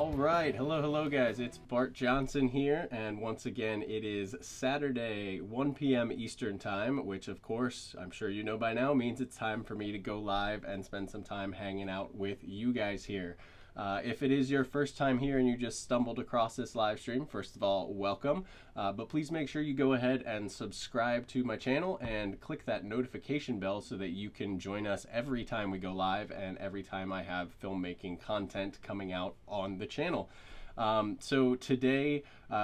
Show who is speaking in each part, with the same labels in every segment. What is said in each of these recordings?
Speaker 1: All right, hello guys. It's Bart Johnson here, and once again, it is Saturday, 1 p.m. Eastern Time, which, of course, I'm sure you know by now, means it's time for me to go live and spend some time hanging out with you guys here. If it is your first time here and you just stumbled across this live stream, first of all, welcome. But please make sure you go ahead and subscribe to my channel and click that notification bell so that you can join us every time we go live and every time I have filmmaking content coming out on the channel. So today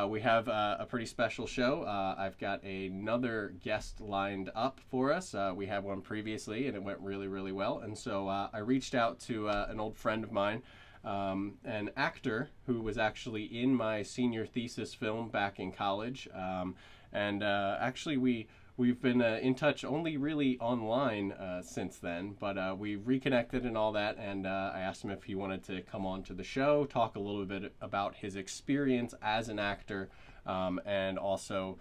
Speaker 1: we have a pretty special show. I've got another guest lined up for us. We had one previously and it went really well. And so I reached out to an old friend of mine, an actor who was actually in my senior thesis film back in college. Actually we've been in touch only really online since then, but we reconnected and all that, and I asked him if he wanted to come on to the show, talk a little bit about his experience as an actor, and also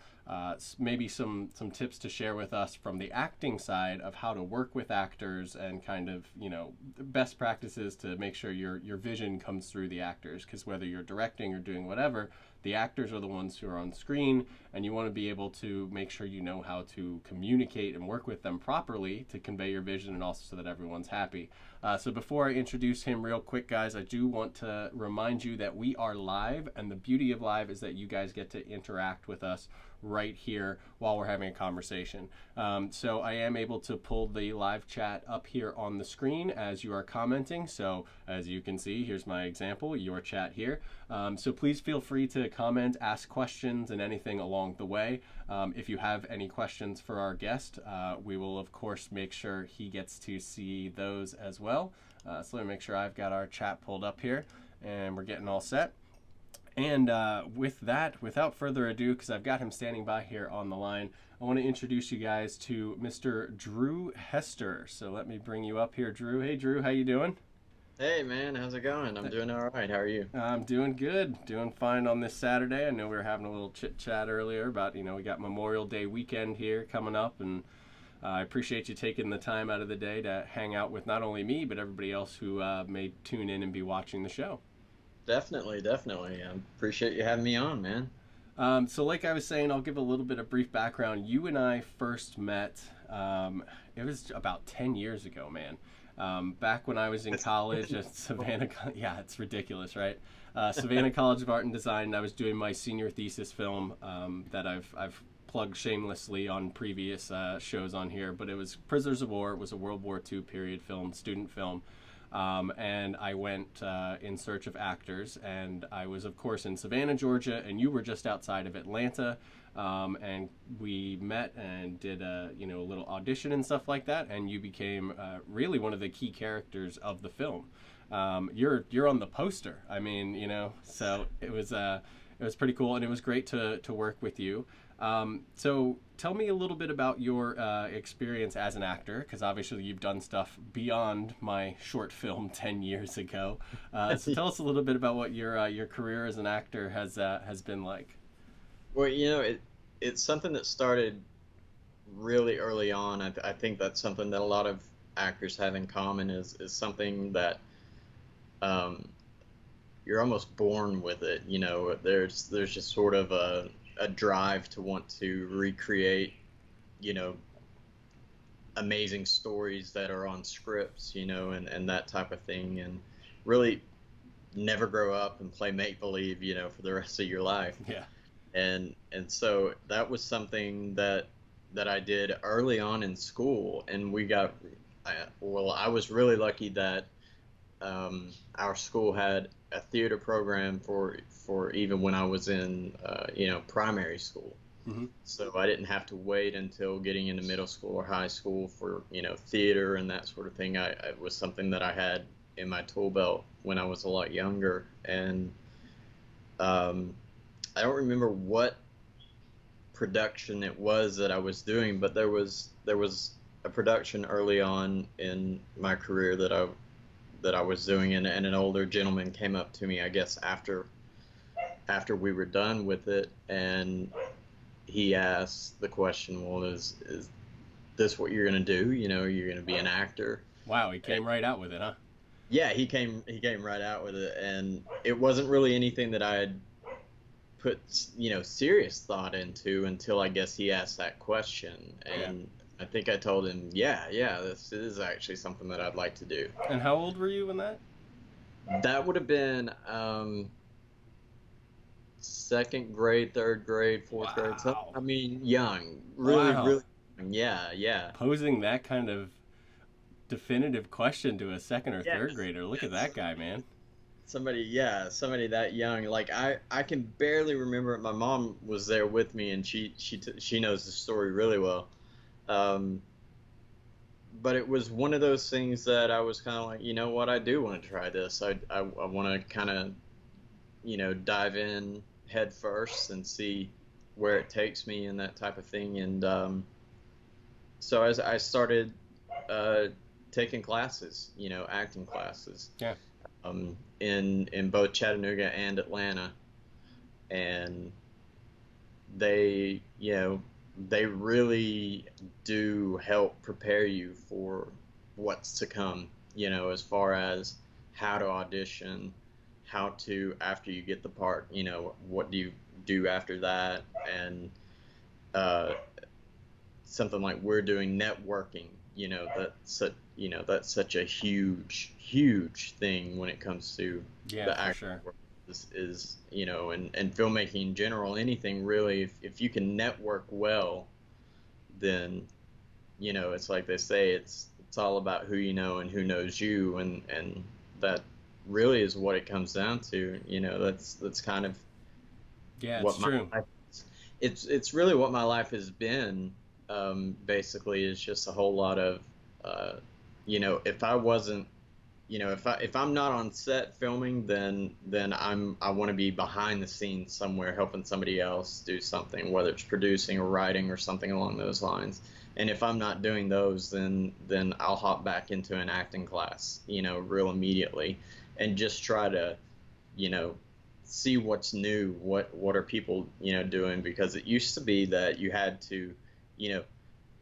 Speaker 1: maybe some tips to share with us from the acting side of how to work with actors and kind of, you know, best practices to make sure your vision comes through the actors, because whether you're directing or doing whatever, the actors are the ones who are on screen, and you want to be able to make sure you know how to communicate and work with them properly to convey your vision and also so that everyone's happy. So before I introduce him real quick, guys, I do want to remind you that we are live, and the beauty of live is that you guys get to interact with us right here while we're having a conversation. So I am able to pull the live chat up here on the screen as you are commenting. So as you can see, here's my example, your chat here. So please feel free to comment, ask questions, and anything along the way. If you have any questions for our guest, we will of course make sure he gets to see those as well. So let me make sure I've got our chat pulled up here and we're getting all set. And with that, without further ado, because I've got him standing by here on the line, I want to introduce you guys to Mr. Drew Hester. So let me bring you up here, Drew. Hey, Drew, how you doing?
Speaker 2: Hey man, how's it going? I'm doing all right. How are you?
Speaker 1: I'm doing good, doing fine on this Saturday. I know we were having a little chit chat earlier about, you know, we got Memorial Day weekend here coming up, and I appreciate you taking the time out of the day to hang out with not only me, but everybody else who may tune in and be watching the show.
Speaker 2: Definitely. I appreciate you having me on, man.
Speaker 1: So like I was saying, I'll give a little bit of brief background. You and I first met, it was about 10 years ago, man. Back when I was in college at Savannah, yeah, it's ridiculous, right? Savannah College of Art and Design, and I was doing my senior thesis film that I've plugged shamelessly on previous shows on here, but it was Prisoners of War. It was a World War II period film, student film. And I went in search of actors, and I was, of course, in Savannah, Georgia, and you were just outside of Atlanta, and we met and did a little audition and stuff like that, and you became really one of the key characters of the film. You're on the poster. I mean, so it was pretty cool, and it was great to work with you. So tell me a little bit about your experience as an actor, because obviously you've done stuff beyond my short film 10 years ago. So tell us a little bit about what your career as an actor has been like.
Speaker 2: Well, it's something that started really early on. I think that's something that a lot of actors have in common is something that you're almost born with it. There's just sort of a drive to want to recreate, amazing stories that are on scripts, and that type of thing, and really never grow up and play make-believe, for the rest of your life.
Speaker 1: Yeah.
Speaker 2: And so that was something that I did early on in school, and I was really lucky that our school had a theater program for even when I was in primary school.
Speaker 1: Mm-hmm.
Speaker 2: So I didn't have to wait until getting into middle school or high school for theater and that sort of thing. It was something that I had in my tool belt when I was a lot younger, and I don't remember what production it was that I was doing, but there was a production early on in my career that I was doing, and an older gentleman came up to me, I guess after we were done with it, and he asked the question, well, is this what you're gonna do? You're gonna be an actor?
Speaker 1: Wow, he came right out with it, huh?
Speaker 2: Yeah, he came right out with it, and it wasn't really anything that I had put serious thought into until I guess he asked that question,
Speaker 1: Yeah.
Speaker 2: and I think I told him, yeah, this is actually something that I'd like to do.
Speaker 1: And how old were you when that?
Speaker 2: That would have been second grade, third grade, fourth grade. So
Speaker 1: Wow.
Speaker 2: I mean, young, really,
Speaker 1: Wow.
Speaker 2: really young. Yeah, yeah.
Speaker 1: Posing that kind of definitive question to a second or third
Speaker 2: Yes,
Speaker 1: grader. Look at
Speaker 2: yes.
Speaker 1: that guy, man.
Speaker 2: Somebody that young. Like I can barely remember it. My mom was there with me, and she knows the story really well. Um, but it was one of those things that I was kind of like, you know what, I do want to try this. I want to kind of, dive in head first and see where it takes me and that type of thing. And so as I started uh, taking classes, acting classes,
Speaker 1: Yeah.
Speaker 2: in both Chattanooga and Atlanta, and they really do help prepare you for what's to come, as far as how to audition, how to, after you get the part, what do you do after that, and uh, something like we're doing networking, that's such a huge thing when it comes to
Speaker 1: Yeah,
Speaker 2: the
Speaker 1: for
Speaker 2: acting
Speaker 1: sure.
Speaker 2: world is and filmmaking in general, anything really, if you can network well, then it's like they say, it's all about who you know and who knows you, and that really is what it comes down to. That's kind of
Speaker 1: Yeah, it's
Speaker 2: what my
Speaker 1: true.
Speaker 2: life it's really what my life has been. Basically, is just a whole lot of uh, if I wasn't, if I'm not on set filming, then I want to be behind the scenes somewhere helping somebody else do something, whether it's producing or writing or something along those lines. And if I'm not doing those, then I'll hop back into an acting class, real immediately, and just try to, you know, see what's new, what are people, doing, because it used to be that you had to, you know,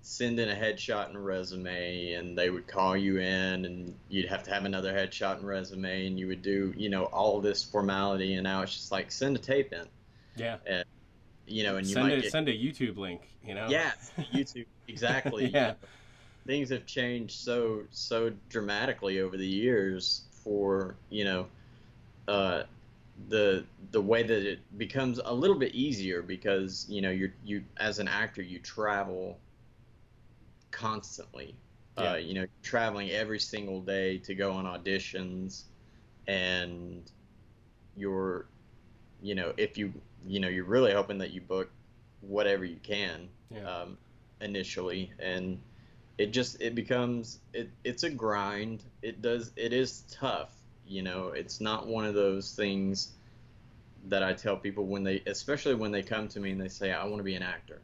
Speaker 2: send in a headshot and resume, and they would call you in, and you'd have to have another headshot and resume, and you would do, all this formality, and now it's just like send a tape in,
Speaker 1: Yeah.
Speaker 2: and and you
Speaker 1: Send
Speaker 2: might
Speaker 1: a
Speaker 2: get,
Speaker 1: send a YouTube link.
Speaker 2: yeah, YouTube, exactly.
Speaker 1: Yeah.
Speaker 2: Things have changed so dramatically over the years for, uh, the way that it becomes a little bit easier, because you as an actor, you travel constantly,
Speaker 1: Yeah.
Speaker 2: traveling every single day to go on auditions, and you're if you're really hoping that you book whatever you can,
Speaker 1: Yeah.
Speaker 2: um, initially, and it becomes it's a grind. It is tough. It's not one of those things that I tell people, especially when they come to me and they say, I want to be an actor,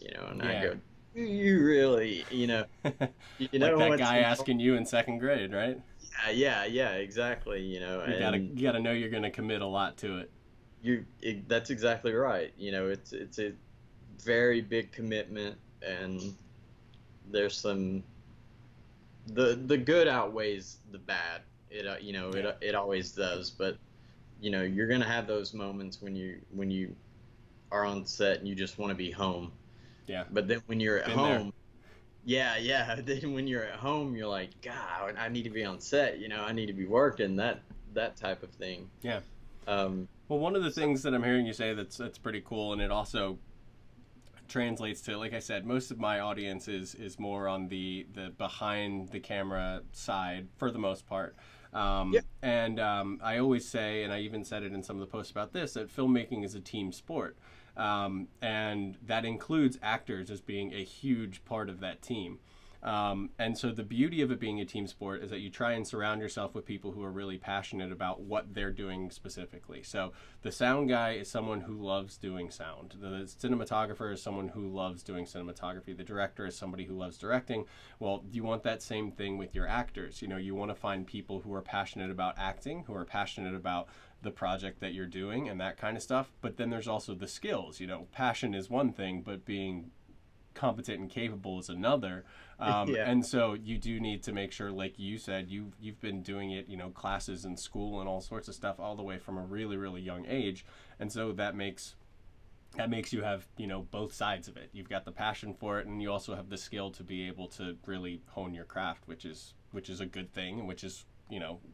Speaker 2: and I
Speaker 1: Yeah.
Speaker 2: go, do you really, you
Speaker 1: Like
Speaker 2: know
Speaker 1: that
Speaker 2: what's
Speaker 1: guy
Speaker 2: involved?
Speaker 1: asking you in second grade, right?
Speaker 2: Yeah, exactly,
Speaker 1: You gotta
Speaker 2: and
Speaker 1: you gotta know you're gonna commit a lot to it.
Speaker 2: that's exactly right. It's a very big commitment, and there's some, the good outweighs the bad.
Speaker 1: Yeah.
Speaker 2: It always does, but you're gonna have those moments when you are on set and you just want to be home.
Speaker 1: Yeah.
Speaker 2: But then when you're at
Speaker 1: Been there.
Speaker 2: home, yeah. Then when you're at home, you're like, God, I need to be on set. I need to be working, that type of thing.
Speaker 1: Yeah.
Speaker 2: Um,
Speaker 1: Well, one of the
Speaker 2: so
Speaker 1: things that I'm hearing you say that's pretty cool, and it also translates to, like I said, most of my audience is more on the behind the camera side for the most part.
Speaker 2: yeah,
Speaker 1: And I always say, and I even said it in some of the posts about this, that filmmaking is a team sport. And that includes actors as being a huge part of that team. And so the beauty of it being a team sport is that you try and surround yourself with people who are really passionate about what they're doing specifically. So the sound guy is someone who loves doing sound. The cinematographer is someone who loves doing cinematography. The director is somebody who loves directing. Well, you want that same thing with your actors. You want to find people who are passionate about acting, who are passionate about the project that you're doing and that kind of stuff. But then there's also the skills. Passion is one thing, but being competent and capable is another.
Speaker 2: Yeah.
Speaker 1: And so you do need to make sure, like you said, you've been doing it, classes in school and all sorts of stuff all the way from a really, really young age. And so that makes you have, both sides of it. You've got the passion for it, and you also have the skill to be able to really hone your craft, which is a good thing, and which is,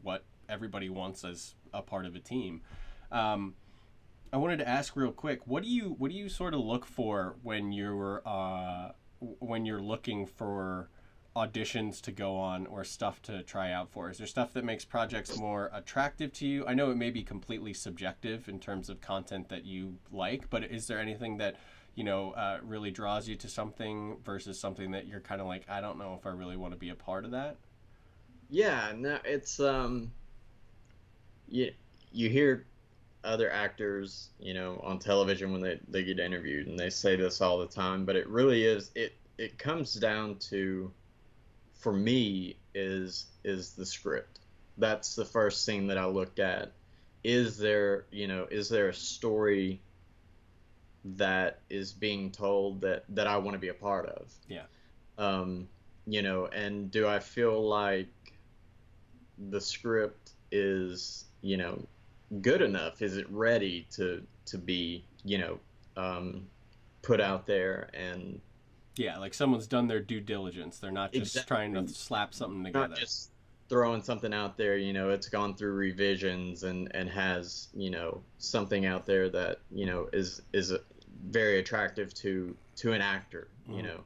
Speaker 1: what everybody wants as a part of a team. I wanted to ask real quick, what do you sort of look for when you're looking for auditions to go on or stuff to try out for? Is there stuff that makes projects more attractive to you? I know it may be completely subjective in terms of content that you like, but is there anything that really draws you to something versus something that you're kind of like, I don't know if I really want to be a part of that?
Speaker 2: Yeah, no, it's you hear other actors, on television when they get interviewed, and they say this all the time, but it really is, it comes down to, for me, is the script. That's the first thing that I look at. Is there a story that is being told that I want to be a part of?
Speaker 1: Yeah.
Speaker 2: And do I feel like the script is, good enough? Is it ready to be, put out there? And
Speaker 1: Yeah, like someone's done their due diligence. They're not just trying to
Speaker 2: exactly,
Speaker 1: slap something
Speaker 2: not
Speaker 1: together.
Speaker 2: just throwing something out there, it's gone through revisions and has, something out there that, is very attractive to an actor,
Speaker 1: Mhm.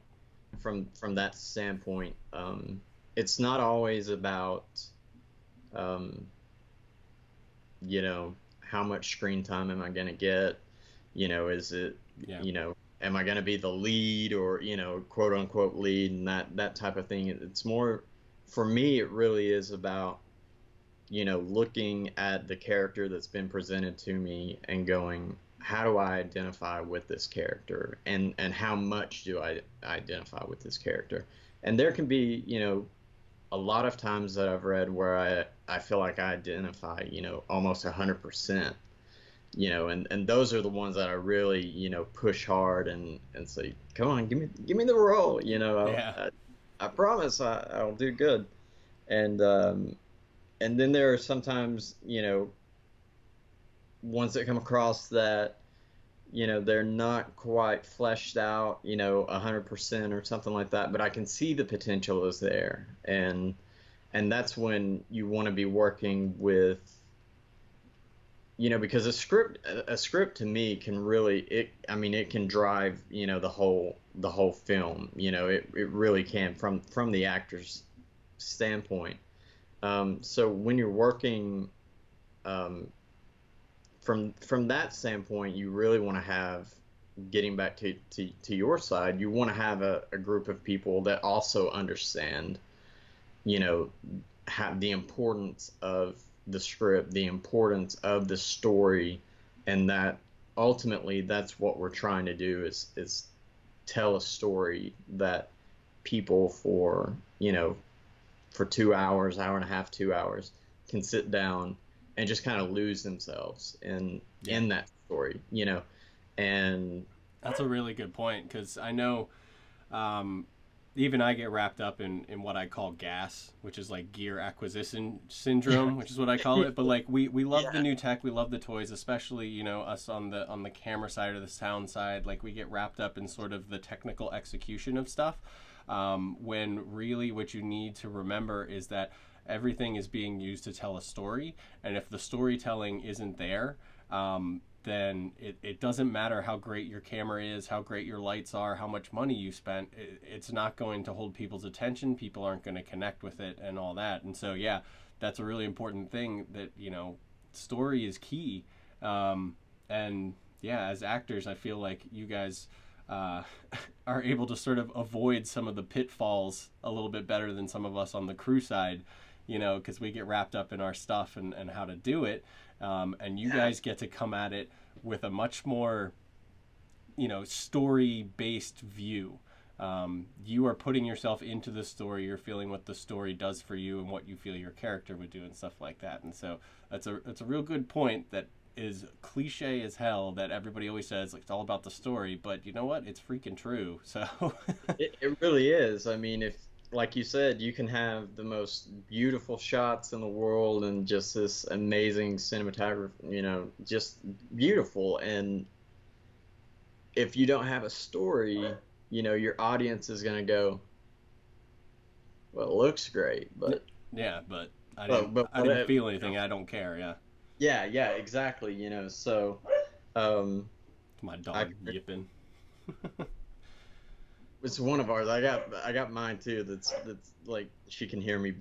Speaker 2: From that standpoint. It's not always about, um, how much screen time am I going to get? Is it,
Speaker 1: Yeah.
Speaker 2: am I going to be the lead, or, quote unquote lead, and that type of thing? It's more, for me, it really is about, looking at the character that's been presented to me and going, how do I identify with this character, and how much do I identify with this character? And there can be, a lot of times that I've read where I feel like I identify, almost 100%, and those are the ones that I really, push hard and say, come on, give me the role,
Speaker 1: Yeah.
Speaker 2: I promise I'll do good. And then there are sometimes, ones that come across that, they're not quite fleshed out, 100% or something like that, but I can see the potential is there. And that's when you want to be working with, because a script to me can really, it can drive, the whole film. It really can, from the actor's standpoint. So when you're working, um, from that standpoint, you really want to have, getting back to your side, you want to have a group of people that also understand, you know, the importance of the script, the importance of the story, and that ultimately that's what we're trying to do, is tell a story that people for 2 hours, hour and a half, 2 hours, can sit down and just kind of lose themselves in
Speaker 1: Yeah.
Speaker 2: in that story, and
Speaker 1: That's a really good point, because I know even I get wrapped up in what I call GAS, which is like gear acquisition syndrome, which is what I call it. But like we love the
Speaker 2: yeah,
Speaker 1: new tech, we love the toys, especially us on the camera side or the sound side. Like we get wrapped up in sort of the technical execution of stuff, when really what you need to remember is that everything is being used to tell a story, and if the storytelling isn't there, then it doesn't matter how great your camera is, how great your lights are, how much money you spent. It's not going to hold people's attention. People aren't going to connect with it and all that. And so, yeah, that's a really important thing, that, story is key. And yeah, as actors, I feel like you guys uh, are able to sort of avoid some of the pitfalls a little bit better than some of us on the crew side, because we get wrapped up in our stuff and how to do it. And you
Speaker 2: yeah,
Speaker 1: guys get to come at it with a much more, story based view. You are putting yourself into the story. You're feeling what the story does for you and what you feel your character would do and stuff like that. And so that's a real good point, that is cliche as hell that everybody always says like it's all about the story, but you know what? It's freaking true. So
Speaker 2: It really is. I mean, if, like you said, you can have the most beautiful shots in the world and just this amazing cinematography, just beautiful. And if you don't have a story, your audience is going to go, well, it looks great, but
Speaker 1: yeah, but
Speaker 2: but
Speaker 1: I didn't
Speaker 2: what,
Speaker 1: feel anything. I don't care. Yeah,
Speaker 2: yeah, yeah, exactly. So um,
Speaker 1: my
Speaker 2: I
Speaker 1: dog yipping.
Speaker 2: it's one of ours. I got mine too. That's like she can hear me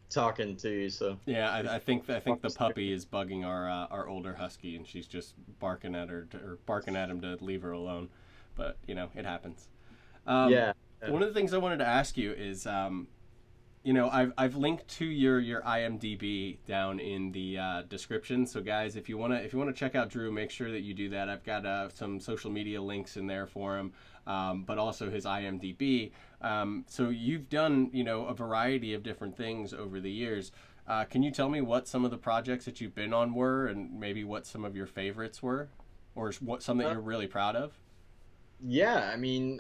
Speaker 2: talking to you. So
Speaker 1: Yeah, I think the puppy is bugging our older husky, and she's just barking at her or barking at him to leave her alone. But it happens. Um,
Speaker 2: yeah,
Speaker 1: One of the things I wanted to ask you is, I've linked to your IMDb down in the description. So guys, if you wanna check out Drew, make sure that you do that. I've got some social media links in there for him, but also his IMDb. So you've done a variety of different things over the years. Can you tell me what some of the projects that you've been on were, and maybe what some of your favorites were, or what some that
Speaker 2: uh,
Speaker 1: you're really proud of?
Speaker 2: yeah. I mean,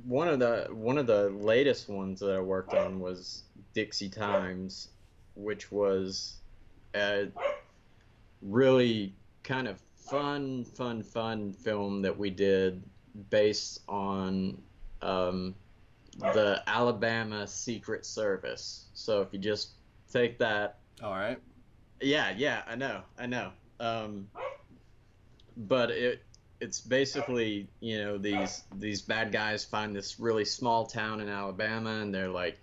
Speaker 2: one of the latest ones that I worked on was Dixie Times, which was a really kind of fun film that we did based on um, the Alabama Secret Service. So if you just take that,
Speaker 1: All right.
Speaker 2: yeah, yeah, I know. Um, but it's basically, these bad guys find this really small town in Alabama, and they're like,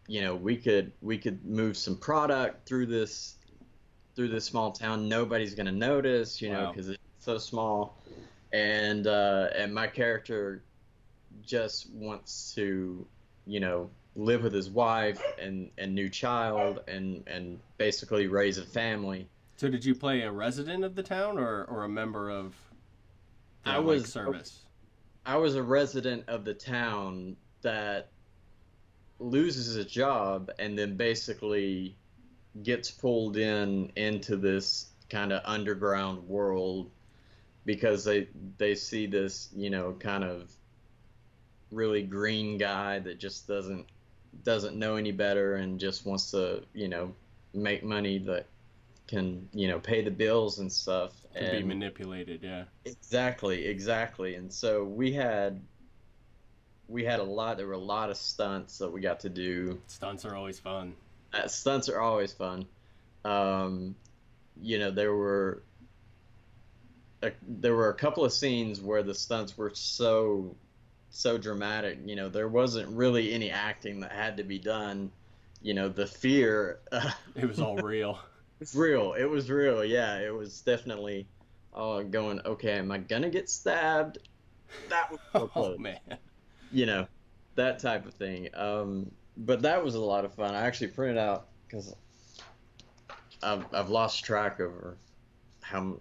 Speaker 2: we could move some product through this small town. Nobody's gonna notice,
Speaker 1: Wow.
Speaker 2: because it's so small. And my character just wants to, live with his wife and new child and basically raise a family.
Speaker 1: So did you play a resident of the town or a member of
Speaker 2: I
Speaker 1: the like
Speaker 2: was
Speaker 1: service?
Speaker 2: I was a resident of the town that loses his job and then basically gets pulled into this kind of underground world because they see this, kind of really green guy that just doesn't know any better and just wants to, make money that can, pay the bills and stuff.
Speaker 1: Can be
Speaker 2: And
Speaker 1: manipulated, yeah.
Speaker 2: exactly. And so we had a lot. There were a lot of stunts that we got to do.
Speaker 1: Stunts are always fun.
Speaker 2: Stunts are always fun. Um, there were a couple of scenes where the stunts were so dramatic. There wasn't really any acting that had to be done. The fear.
Speaker 1: It was all real.
Speaker 2: It's real. It was real. Yeah, it was definitely going, okay, am I gonna get stabbed? That was so
Speaker 1: Oh
Speaker 2: close.
Speaker 1: man.
Speaker 2: You know, that type of thing. But that was a lot of fun. I actually printed out because I've lost track over how,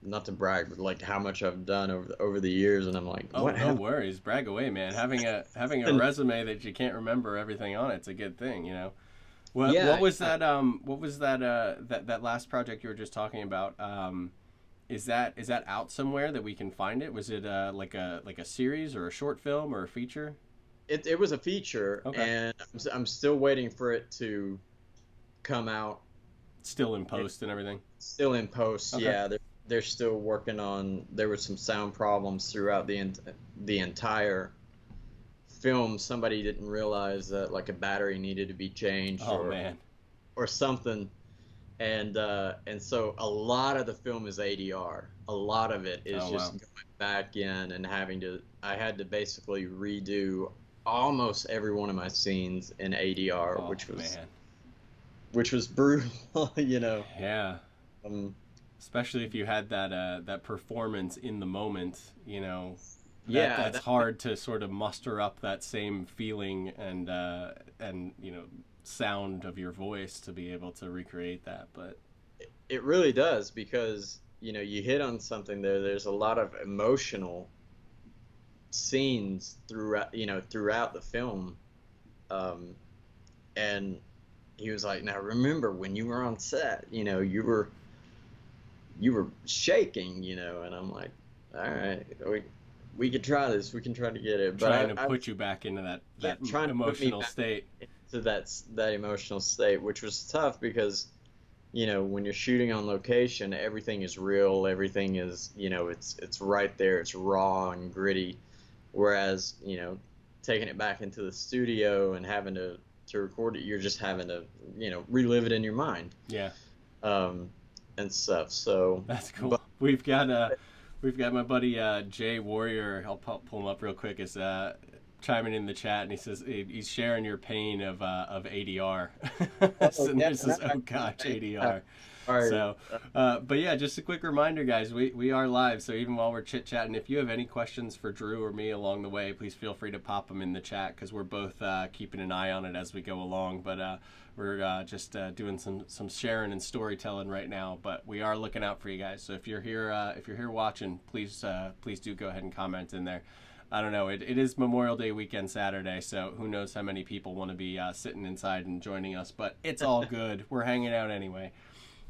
Speaker 2: not to brag, but like how much I've done over the years, and I'm like,
Speaker 1: Oh,
Speaker 2: what
Speaker 1: no
Speaker 2: have
Speaker 1: worries. Brag away, man. Having a
Speaker 2: I
Speaker 1: resume that you can't remember everything on it's a good thing. What
Speaker 2: Yeah,
Speaker 1: was that what was that that last project you were just talking about? Is that out somewhere that we can find it? Was it like a series or a short film or a feature?
Speaker 2: it was a feature,
Speaker 1: Okay.
Speaker 2: and I'm still waiting for it to come out.
Speaker 1: Still in post and everything.
Speaker 2: Still in post,
Speaker 1: Okay.
Speaker 2: yeah. They're still working on. There were some sound problems throughout the entire film. Somebody didn't realize that like a battery needed to be changed
Speaker 1: Oh
Speaker 2: or
Speaker 1: man.
Speaker 2: or something, and so a lot of the film is ADR. A lot of it is
Speaker 1: Oh
Speaker 2: just
Speaker 1: wow.
Speaker 2: going back in and having to. I had to basically redo almost every one of my scenes in ADR,
Speaker 1: Oh
Speaker 2: which was
Speaker 1: man.
Speaker 2: which was brutal.
Speaker 1: Yeah.
Speaker 2: Um,
Speaker 1: Especially if you had that performance in the moment, that
Speaker 2: yeah,
Speaker 1: that's hard to sort of muster up that same feeling and sound of your voice to be able to recreate that. But
Speaker 2: it really does because you hit on something there. There's a lot of emotional scenes throughout the film, um, and he was like, now remember when you were on set, you were shaking, and I'm like, all right, we could try this. We can try to get it. But
Speaker 1: Trying to
Speaker 2: I
Speaker 1: put you back into
Speaker 2: yeah,
Speaker 1: that
Speaker 2: trying to put me
Speaker 1: emotional
Speaker 2: back
Speaker 1: state.
Speaker 2: into that emotional state, which was tough because, when you're shooting on location, everything is real. Everything is, it's right there. It's raw and gritty. Whereas, taking it back into the studio and having to record it, you're just having to, relive it in your mind.
Speaker 1: Yeah.
Speaker 2: Um, and stuff. So
Speaker 1: That's cool.
Speaker 2: but
Speaker 1: We've got my buddy Jay Warrior. I'll pull him up real quick. Is chiming in the chat, and he says he's sharing your pain of ADR. And
Speaker 2: yeah,
Speaker 1: there's this, oh gosh, ADR.
Speaker 2: all right.
Speaker 1: So, but yeah, just a quick reminder, guys, we are live. So even while we're chit chatting, if you have any questions for Drew or me along the way, please feel free to pop them in the chat because we're both keeping an eye on it as we go along. But we're just doing some sharing and storytelling right now. But we are looking out for you guys. So if you're here watching, please do go ahead and comment in there. I don't know. It is Memorial Day weekend Saturday, so who knows how many people want to be sitting inside and joining us. But it's all good. We're hanging out anyway.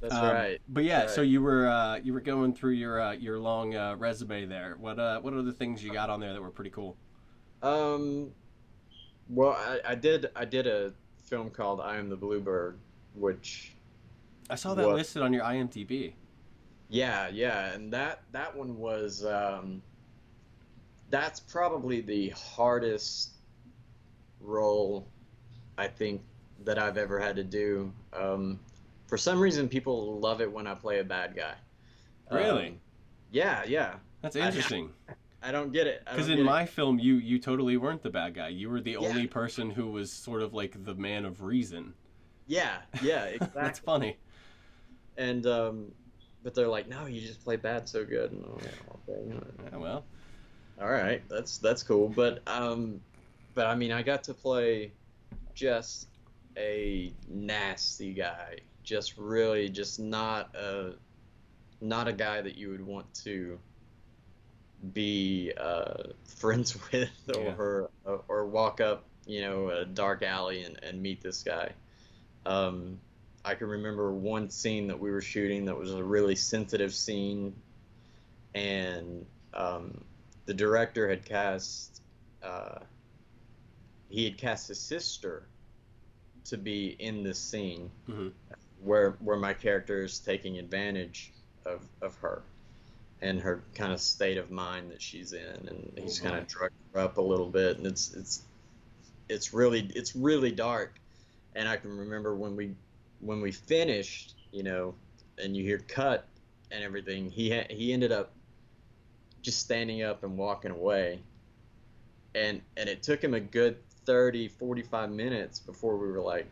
Speaker 2: That's right.
Speaker 1: But yeah,
Speaker 2: That's
Speaker 1: so you were going through your long resume there. What other things you got on there that were pretty cool?
Speaker 2: right. Well, I did a film called I Am the Bluebird, which
Speaker 1: I saw that
Speaker 2: was
Speaker 1: listed on your IMDb.
Speaker 2: yeah, and that one was that's probably the hardest role I think that I've ever had to do. For some reason, people love it when I play a bad guy.
Speaker 1: Really?
Speaker 2: Yeah.
Speaker 1: That's interesting.
Speaker 2: I don't get it.
Speaker 1: Because in my film, you totally weren't the bad guy. You were the
Speaker 2: Yeah.
Speaker 1: only person who was sort of like the man of reason.
Speaker 2: Yeah, exactly.
Speaker 1: That's funny.
Speaker 2: And but they're like, no, you just play bad so good. And I'm like, okay,
Speaker 1: Yeah, well,
Speaker 2: all right, that's cool. But I mean, I got to play just a nasty guy, just really, just not a guy that you would want to be friends with
Speaker 1: Yeah.
Speaker 2: or walk up, a dark alley and meet this guy. I can remember one scene that we were shooting that was a really sensitive scene, and the director had cast he had cast his sister to be in this scene
Speaker 1: hmm
Speaker 2: where my character is taking advantage of her and her kind of state of mind that she's in, and he's kind of drugged her up a little bit, and it's really dark. And I can remember when we finished, and you hear cut and everything, he ended up just standing up and walking away, and it took him a good 30-45 minutes before we were like,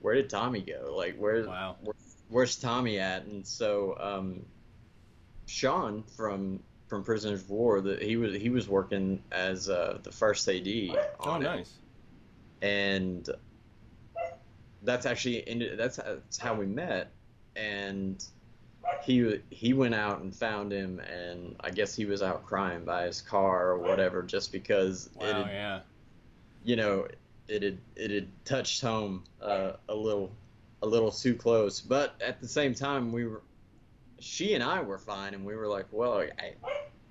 Speaker 2: where did Tommy go? Like,
Speaker 1: Wow.
Speaker 2: where's Tommy at? And so Sean from Prisoners of War, that he was working as the first AD
Speaker 1: Oh,
Speaker 2: on it,
Speaker 1: nice.
Speaker 2: and that's actually that's how we met. And he went out and found him, and I guess he was out crying by his car or whatever, just because
Speaker 1: Wow. Yeah.
Speaker 2: it had touched home a little too close. But at the same time, she and I were fine, and we were like, well,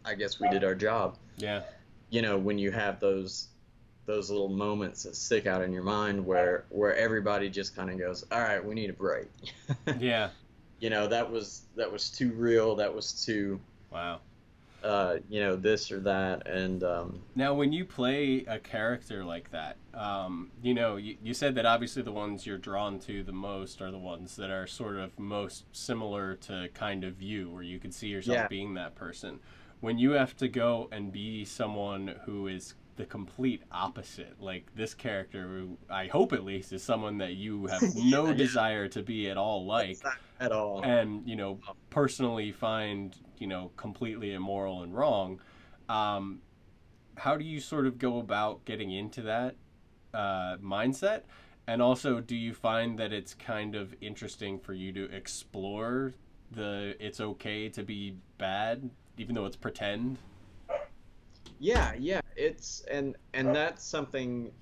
Speaker 2: I guess we did our job.
Speaker 1: Yeah.
Speaker 2: When you have those little moments that stick out in your mind where everybody just kind of goes, all right, we need a break.
Speaker 1: Yeah.
Speaker 2: That was too real. That was too,
Speaker 1: Wow.
Speaker 2: this or that. And
Speaker 1: Now, when you play a character like that, you said that obviously the ones you're drawn to the most are the ones that are sort of most similar to kind of you, where you could see yourself
Speaker 2: Yeah.
Speaker 1: being that person. When you have to go and be someone who is the complete opposite, like this character, who I hope at least is someone that you have no
Speaker 2: Yeah.
Speaker 1: desire to be at all like,
Speaker 2: Not at all.
Speaker 1: and personally find completely immoral and wrong. How do you sort of go about getting into that mindset? And also, do you find that it's kind of interesting for you to explore it's okay to be bad even though it's pretend?
Speaker 2: Yeah, it's and that's something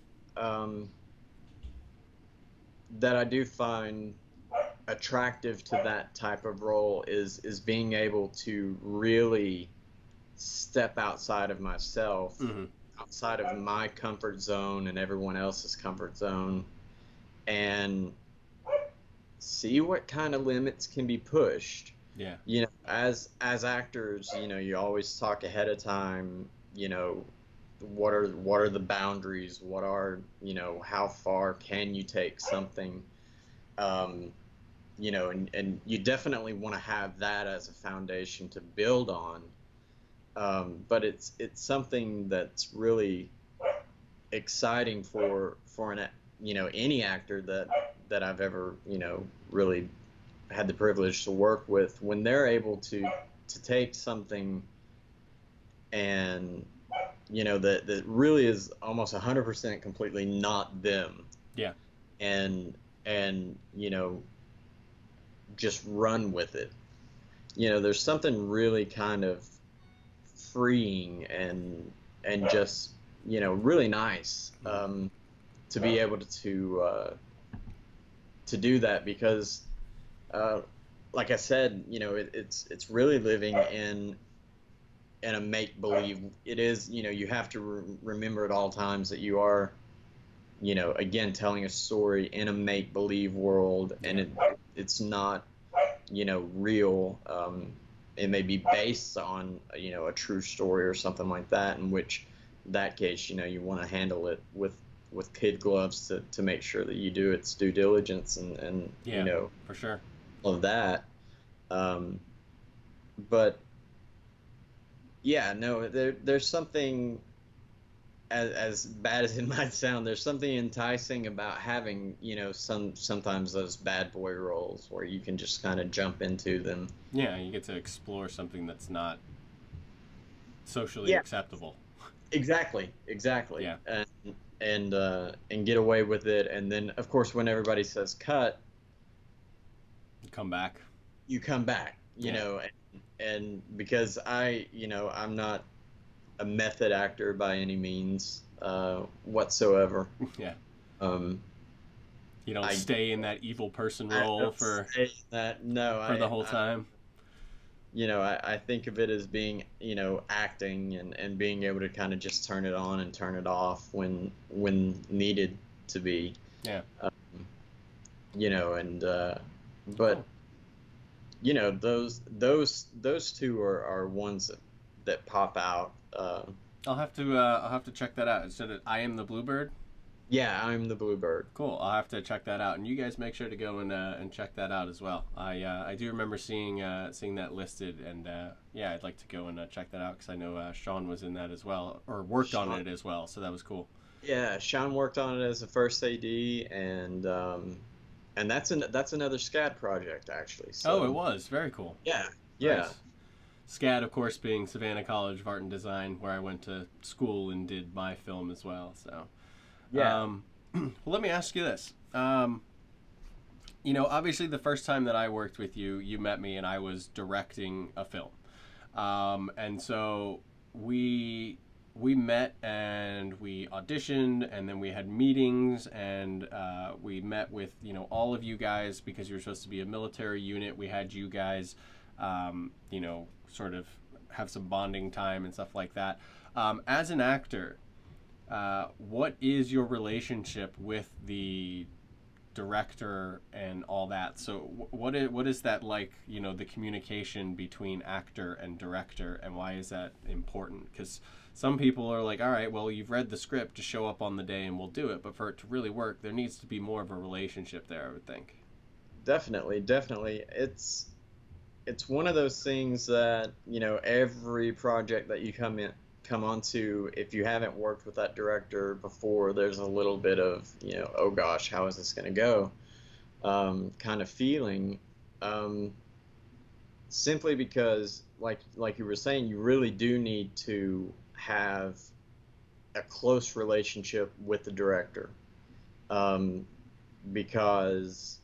Speaker 2: that I do find attractive to that type of role is being able to really step outside of myself,
Speaker 1: Hmm.
Speaker 2: outside of my comfort zone and everyone else's comfort zone, and see what kind of limits can be pushed.
Speaker 1: Yeah.
Speaker 2: You know, as actors, you know, you always talk ahead of time, you know, what are the boundaries? What are, you know, how far can you take something? Um, you know, and you definitely want to have that as a foundation to build on. But it's something that's really exciting for an you know, any actor that I've ever, you know, really had the privilege to work with, when they're able to take something and, you know, that really is almost 100% completely not them,
Speaker 1: Yeah.
Speaker 2: and you know, just run with it. You know, there's something really kind of freeing and just, you know, really nice,
Speaker 1: Hmm.
Speaker 2: to be able to do that, because uh, like I said, you know, it's really living in a make believe. It is, you know, you have to remember at all times that you are, you know, again, telling a story in a make believe world, and
Speaker 1: Yeah.
Speaker 2: it's not, you know, real. It may be based on, you know, a true story or something like that, in which that case, you know, you want to handle it with kid gloves to make sure that you do its due diligence and you
Speaker 1: Yeah.
Speaker 2: know,
Speaker 1: For sure.
Speaker 2: all of that. Um, but yeah, no, there's something, as bad as it might sound, there's something enticing about having, you know, sometimes those bad boy roles where you can just kind of jump into them.
Speaker 1: Yeah. You get to explore something that's not socially
Speaker 2: Yeah,
Speaker 1: acceptable.
Speaker 2: exactly, exactly.
Speaker 1: Yeah.
Speaker 2: And get away with it, and then of course when everybody says cut,
Speaker 1: Come back.
Speaker 2: you come back, you
Speaker 1: Yeah.
Speaker 2: know, and because I, you know, I'm not a method actor by any means whatsoever.
Speaker 1: Yeah.
Speaker 2: Um,
Speaker 1: You don't
Speaker 2: I
Speaker 1: stay in that evil person
Speaker 2: I
Speaker 1: role
Speaker 2: don't
Speaker 1: for
Speaker 2: say that. No,
Speaker 1: the whole time.
Speaker 2: you know, I think of it as being, you know, acting and being able to kind of just turn it on and turn it off when needed to be.
Speaker 1: Yeah.
Speaker 2: Um, you know, and but
Speaker 1: Cool.
Speaker 2: you know, those two are ones that pop out.
Speaker 1: I'll have to check that out. Instead of I Am the Bluebird.
Speaker 2: Yeah, I'm the Bluebird.
Speaker 1: Cool. I'll have to check that out, and you guys make sure to go and check that out as well. I do remember seeing that listed, and yeah, I'd like to go and check that out because I know Sean was in that as well, or worked on
Speaker 2: Sean,
Speaker 1: it as well. So that was cool.
Speaker 2: yeah, Sean worked on it as the first AD, and that's another SCAD project actually.
Speaker 1: Oh, it
Speaker 2: So
Speaker 1: was very cool.
Speaker 2: yeah, yeah,
Speaker 1: Nice. SCAD, of course, being Savannah College of Art and Design, where I went to school and did my film as well. So,
Speaker 2: yeah.
Speaker 1: well, let me ask you this. You know, obviously, the first time that I worked with you, you met me and I was directing a film. And so we we met and we auditioned and then we had meetings and we met with all of you guys because you were supposed to be a military unit. We had you guys, sort of have some bonding time and stuff like that. As an actor, what is your relationship with the director and all that? So what is that like? The communication between actor and director, and why is that important? Because some people are like, all right, well, you've read the script, to show up on the day and we'll do it. But for it to really work, there needs to be more of a relationship there, I would think.
Speaker 2: Definitely, definitely. It's one of those things that, you know, every project that you come onto, if you haven't worked with that director before, there's a little bit of, you know, oh gosh, how is this going to go? Kind of feeling. Um, Simply because, like you were saying, you really do need to have a close relationship with the director, um, because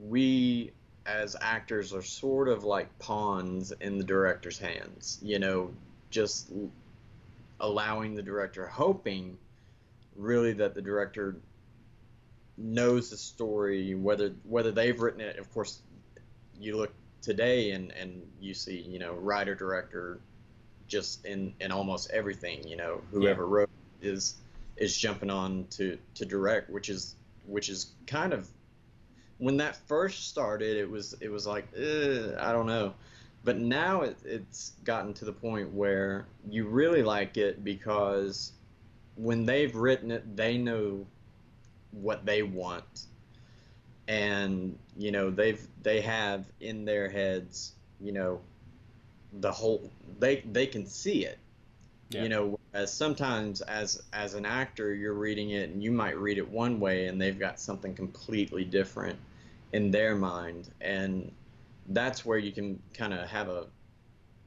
Speaker 2: we as actors are sort of like pawns in the director's hands, you know, just allowing the director, hoping really that the director knows the story, whether they've written it. Of course, you look today and you see, writer director just in almost everything.
Speaker 1: Yeah.
Speaker 2: Whoever wrote is jumping on to direct, which is kind of, when that first started, it was like, I don't know. But now it's gotten to the point where you really like it, because when they've written it, they know what they want, and they have in their heads, the whole, they can see it.
Speaker 1: Yeah.
Speaker 2: As sometimes, as an actor, you're reading it and you might read it one way and they've got something completely different in their mind, and that's where you can kind of have a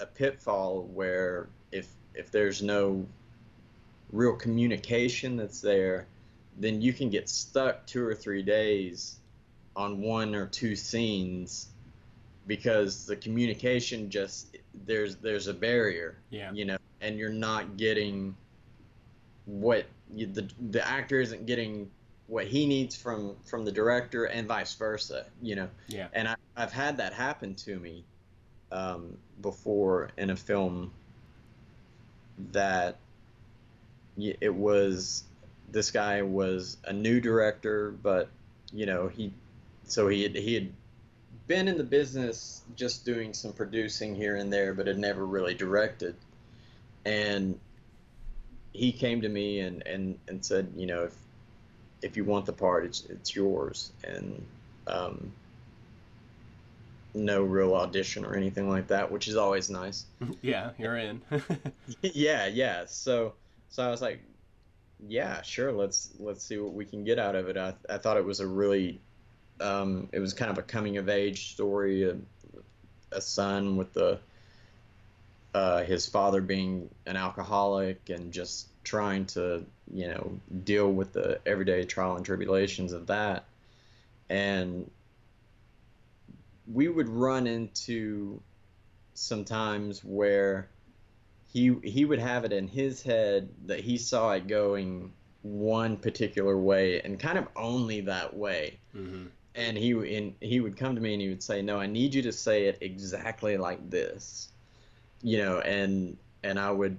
Speaker 2: pitfall, where if there's no real communication that's there, then you can get stuck 2 or 3 days on one or two scenes, because the communication, just, there's a barrier,
Speaker 1: Yeah.
Speaker 2: and you're not getting what the actor isn't getting what he needs from the director, and vice versa.
Speaker 1: Yeah.
Speaker 2: And I've had that happen to me, before, in a film, that it was, this guy was a new director, but he had been in the business just doing some producing here and there, but had never really directed. And he came to me and said, if you want the part, it's yours. And um, no real audition or anything like that, which is always nice.
Speaker 1: Yeah, you're in.
Speaker 2: Yeah, yeah. So I was like, yeah, sure. Let's see what we can get out of it. I thought it was a really, it was kind of a coming of age story. A son with his father being an alcoholic, and just trying to, deal with the everyday trial and tribulations of that. And we would run into some times where he would have it in his head that he saw it going one particular way, and kind of only that way.
Speaker 1: Hmm.
Speaker 2: And he would come to me and he would say, no, I need you to say it exactly like this. And I would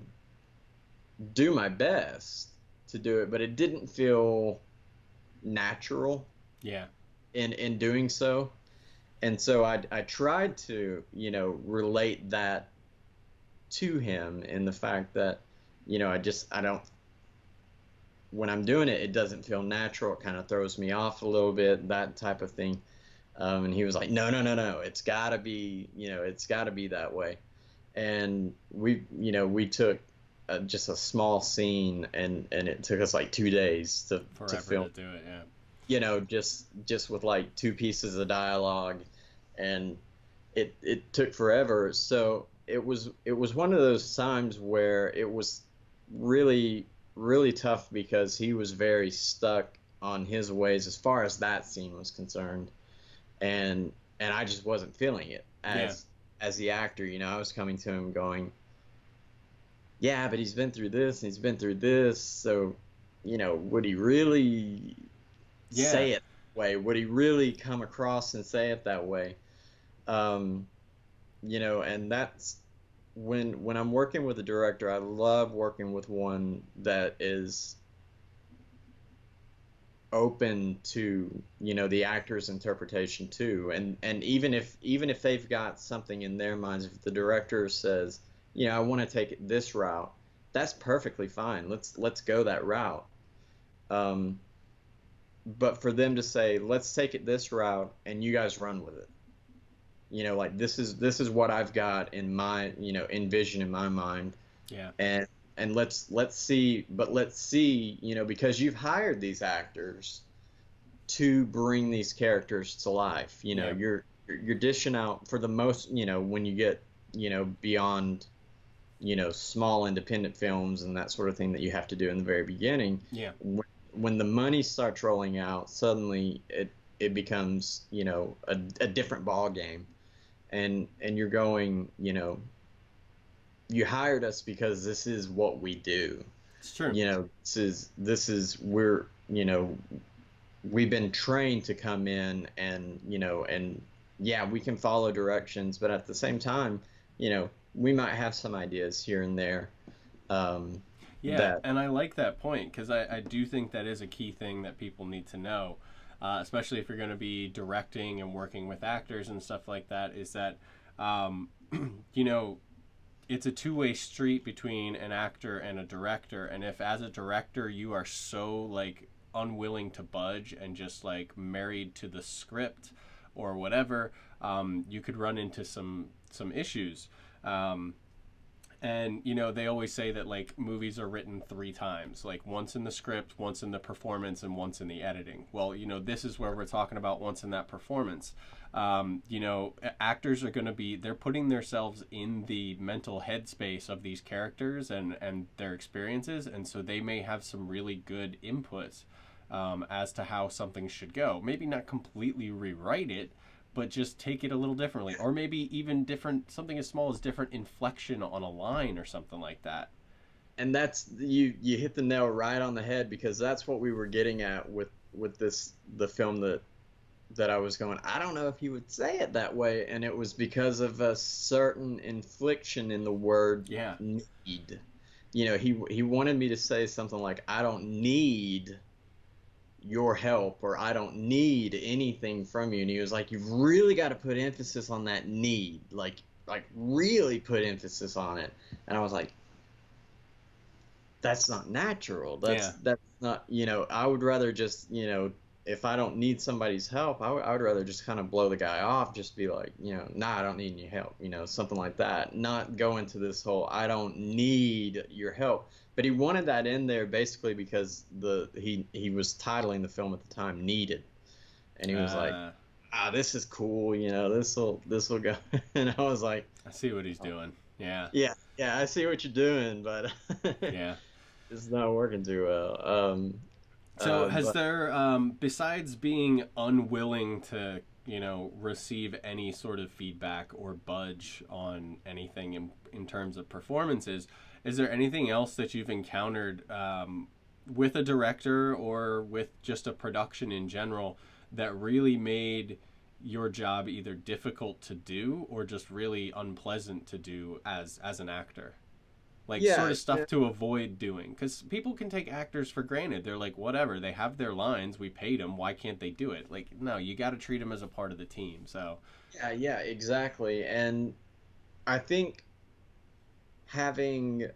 Speaker 2: do my best to do it, but it didn't feel natural
Speaker 1: Yeah.
Speaker 2: in doing so. And so I tried to, relate that to him, in the fact that, I don't, when I'm doing it, it doesn't feel natural. It kind of throws me off a little bit, that type of thing. And he was like, no, no, no, no, it's gotta be that way. And we took just a small scene, and it took us like 2 days to
Speaker 1: Forever to
Speaker 2: film,
Speaker 1: do it. Yeah.
Speaker 2: just with like two pieces of dialogue, and it took forever. So it was one of those times where it was really, really tough, because he was very stuck on his ways as far as that scene was concerned, and I just wasn't feeling it
Speaker 1: Yeah.
Speaker 2: as the actor. I was coming to him going, yeah, but he's been through this and he's been through this, so would he really
Speaker 1: Yeah.
Speaker 2: say it that way? Would he really come across and say it that way? Um, and that's when I'm working with a director, I love working with one that is open to, the actor's interpretation too. And even if they've got something in their minds, if the director says, I want to take it this route, that's perfectly fine. Let's go that route. Um, but for them to say, let's take it this route and you guys run with it. Like, this is what I've got in my, envision in my mind.
Speaker 1: Yeah.
Speaker 2: And let's see, but let's see, because you've hired these actors to bring these characters to life.
Speaker 1: Yeah.
Speaker 2: You're dishing out, for the most, when you get, beyond, small independent films and that sort of thing that you have to do in the very beginning.
Speaker 1: Yeah.
Speaker 2: When the money starts rolling out, suddenly it becomes, a different ball game. And you're going, you hired us because this is what we do.
Speaker 1: It's true.
Speaker 2: This is we're, we've been trained to come in and, and yeah, we can follow directions, but at the same time, we might have some ideas here and there, um,
Speaker 1: Yeah,
Speaker 2: that
Speaker 1: and I like that point because I do think that is a key thing that people need to know, especially if you're going to be directing and working with actors and stuff like that, is that, um, you know, it's a two-way street between an actor and a director. And if as a director you are so like unwilling to budge and just like married to the script or whatever, you could run into some issues. Um, and they always say that like movies are written three times, like once in the script, once in the performance, and once in the editing. Well, this is where we're talking about once in that performance. Actors are going to be, they're putting themselves in the mental headspace of these characters and their experiences, and so they may have some really good inputs, as to how something should go. Maybe not completely rewrite it, but just take it a little differently, or maybe even different, something as small as different inflection on a line or something like that.
Speaker 2: and that's you hit the nail right on the head, because that's what we were getting at with the film that I was going, I don't know if he would say it that way, and it was because of a certain inflection in the word
Speaker 1: Yeah.
Speaker 2: need. He wanted me to say something like, I don't need your help, or I don't need anything from you. And he was like, you've really got to put emphasis on that need, like really put emphasis on it. And I was like, that's not natural.
Speaker 1: Yeah.
Speaker 2: That's not, I would rather just, if I don't need somebody's help, I would rather just kind of blow the guy off, just be like, nah, I don't need any help, something like that. Not go into this whole, I don't need your help. But he wanted that in there basically because he was titling the film at the time Needed. And he was like,
Speaker 1: uh,
Speaker 2: this is cool, this will go. And I was like,
Speaker 1: I see what he's doing. Yeah.
Speaker 2: yeah, yeah, I see what you're doing, but
Speaker 1: Yeah.
Speaker 2: it's not working too well.
Speaker 1: So has
Speaker 2: But
Speaker 1: there, besides being unwilling to, receive any sort of feedback or budge on anything in terms of performances, is there anything else that you've encountered, with a director or with just a production in general, that really made your job either difficult to do or just really unpleasant to do as an actor? Like sort
Speaker 2: yeah,
Speaker 1: of stuff to avoid doing, because people can take actors for granted. They're like, whatever, they have their lines, we paid them, why can't they do it? Like, no, you got to treat them as a part of the team. So
Speaker 2: yeah, exactly. And I think having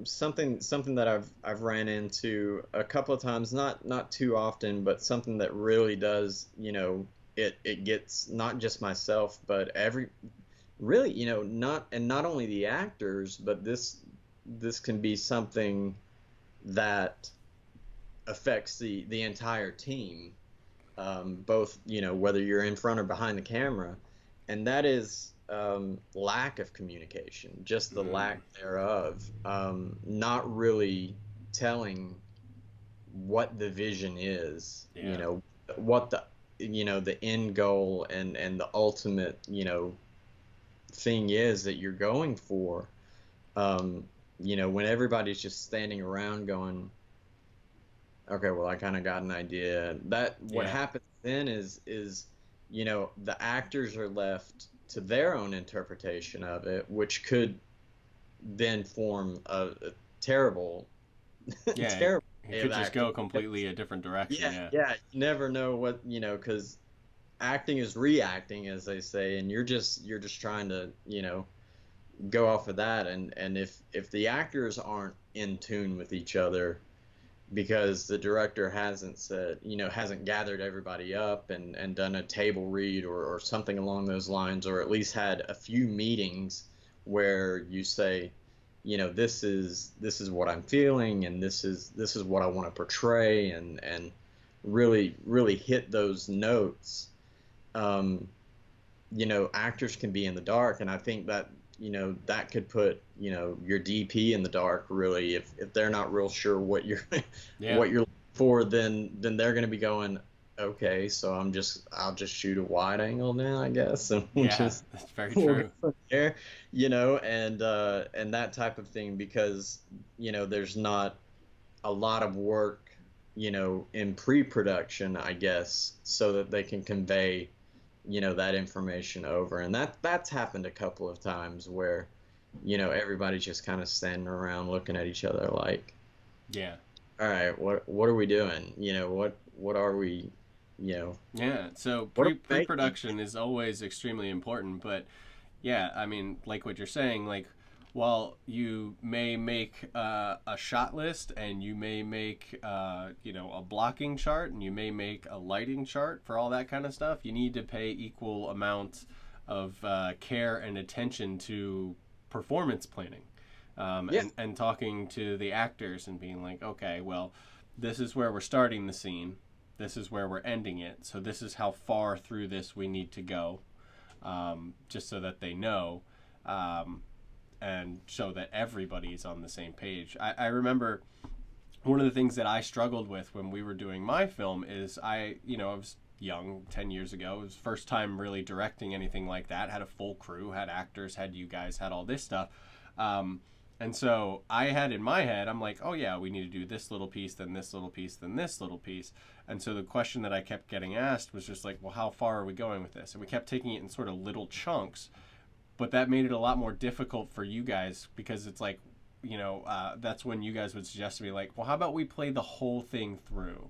Speaker 2: something that I've ran into a couple of times, not too often, but something that really does, it gets not just myself, but every really, not only the actors, but this can be something that affects the entire team, both, whether you're in front or behind the camera, and that is, lack of communication, just the lack thereof, not really telling what the vision is,
Speaker 1: yeah.
Speaker 2: what the end goal and the ultimate, thing is that you're going for. When everybody's just standing around going, okay, well, I kind of got an idea. That what
Speaker 1: Yeah.
Speaker 2: happens then is the actors are left to their own interpretation of it, which could then form a terrible,
Speaker 1: Yeah,
Speaker 2: terrible
Speaker 1: it
Speaker 2: way of
Speaker 1: could just
Speaker 2: acting.
Speaker 1: go completely a different direction.
Speaker 2: Yeah,
Speaker 1: Yeah.
Speaker 2: yeah, you never know what, because acting is reacting, as they say, and you're just trying to, go off of that. And if the actors aren't in tune with each other, because the director hasn't said, hasn't gathered everybody up and done a table read or something along those lines, or at least had a few meetings where you say, this is what I'm feeling, and this is what I want to portray, and really really hit those notes. um, Actors can be in the dark, and I think that, that could put, your DP in the dark, really, if they're not real sure what you're
Speaker 1: Yeah.
Speaker 2: what you're looking for, then they're going to be going, okay, so I'll just shoot a wide angle now, I guess, and we'll
Speaker 1: Yeah.
Speaker 2: just
Speaker 1: That's very
Speaker 2: we'll go
Speaker 1: true.
Speaker 2: from there, and that type of thing, because there's not a lot of work, in pre-production, I guess, so that they can convey, that information over. And that's happened a couple of times where, everybody's just kind of standing around looking at each other like,
Speaker 1: Yeah.
Speaker 2: all right, what are we doing? What are we,
Speaker 1: Yeah. So
Speaker 2: what are we making?
Speaker 1: pre-production is always extremely important, but yeah, I mean, like what you're saying, like while you may make a shot list and you may make a blocking chart and you may make a lighting chart for all that kind of stuff, you need to pay equal amount of care and attention to performance planning,
Speaker 2: Yeah,
Speaker 1: and talking to the actors and being like, okay, well, this is where we're starting the scene, this is where we're ending it, so this is how far through this we need to go, just so that they know, um, and so that everybody's on the same page. I remember one of the things that I struggled with when we were doing my film is I was young 10 years ago. It was first time really directing anything like that. Had a full crew, had actors, had you guys, had all this stuff. And so I had in my head, I'm like, oh yeah, we need to do this little piece, then this little piece, then this little piece. And so the question that I kept getting asked was just like, well, how far are we going with this? And we kept taking it in sort of little chunks, but that made it a lot more difficult for you guys because it's like, that's when you guys would suggest to me like, well, how about we play the whole thing through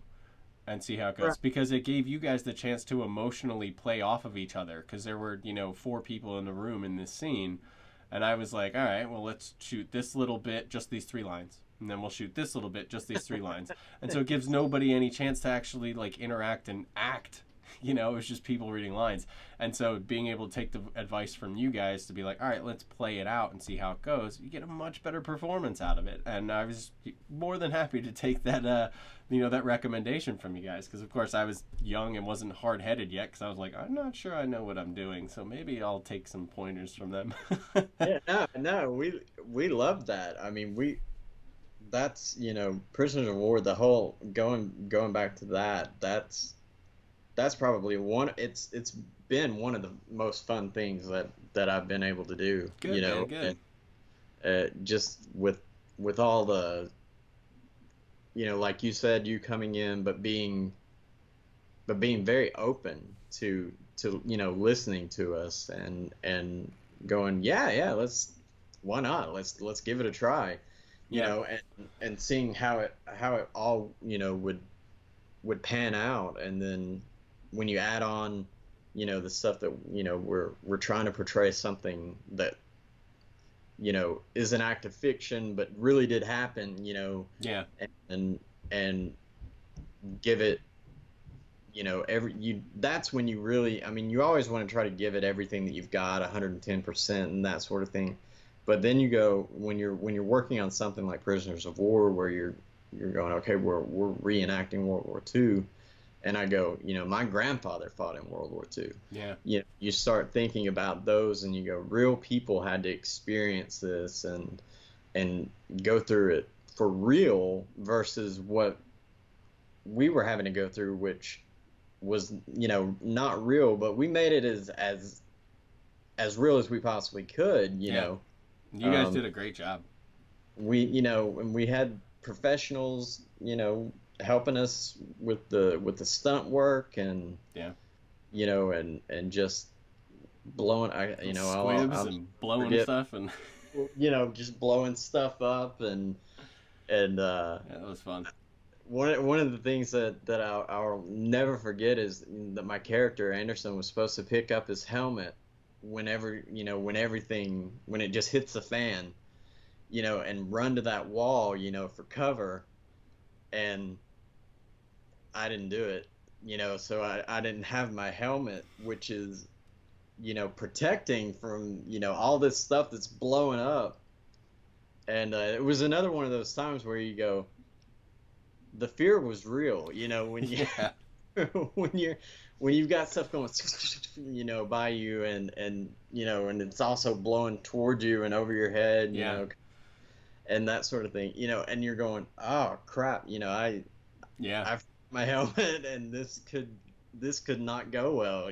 Speaker 1: and see how it
Speaker 2: right.
Speaker 1: goes, because it gave you guys the chance to emotionally play off of each other, because there were four people in the room in this scene, and I was like, all right, well, let's shoot this little bit, just these three lines, and then we'll shoot this little bit, just these three lines. And so it gives nobody any chance to actually like interact and act. It was just people reading lines. And so being able to take the advice from you guys to be like, all right, let's play it out and see how it goes, you get a much better performance out of it. And I was more than happy to take that recommendation from you guys, because of course I was young and wasn't hard-headed yet, because I was like, I'm not sure I know what I'm doing, so maybe I'll take some pointers from them.
Speaker 2: Yeah, no, we love that. I mean, that's, Prisoners of War, the whole going back to that, that's probably it's been one of the most fun things that I've been able to do,
Speaker 1: Good, man, good.
Speaker 2: and just with all the, like you said, you coming in, but being very open to listening to us and going, yeah, why not, let's give it a try,
Speaker 1: Yeah.
Speaker 2: and seeing how it all would pan out. And then when you add on, the stuff that, we're trying to portray something that, is an act of fiction but really did happen,
Speaker 1: Yeah.
Speaker 2: and give it, that's when you really, I mean, you always want to try to give it everything that you've got, 110% and that sort of thing. But then you go, when you're working on something like Prisoners of War, where you're going, okay, we're reenacting World War II, and I go, my grandfather fought in World War II.
Speaker 1: Yeah.
Speaker 2: You start thinking about those, and you go, real people had to experience this and go through it for real, versus what we were having to go through, which was, not real, but we made it as real as we possibly could.
Speaker 1: Yeah. You guys did a great job.
Speaker 2: And we had professionals, helping us with the stunt work, and
Speaker 1: Yeah.
Speaker 2: and just blowing,
Speaker 1: Squibs and blowing
Speaker 2: forget,
Speaker 1: stuff and
Speaker 2: just blowing stuff up, and
Speaker 1: yeah, that was fun.
Speaker 2: one of the things that I'll never forget is that my character Anderson was supposed to pick up his helmet whenever, when it just hits the fan, and run to that wall, for cover. And I didn't do it, so I didn't have my helmet, which is, protecting from, all this stuff that's blowing up. And it was another one of those times where you go, the fear was real, when you
Speaker 1: Yeah.
Speaker 2: when you've got stuff going, by you, and and it's also blowing toward you and over your head,
Speaker 1: Yeah.
Speaker 2: and that sort of thing, and you're going, oh crap,
Speaker 1: Yeah.
Speaker 2: I've my helmet, and this could not go well,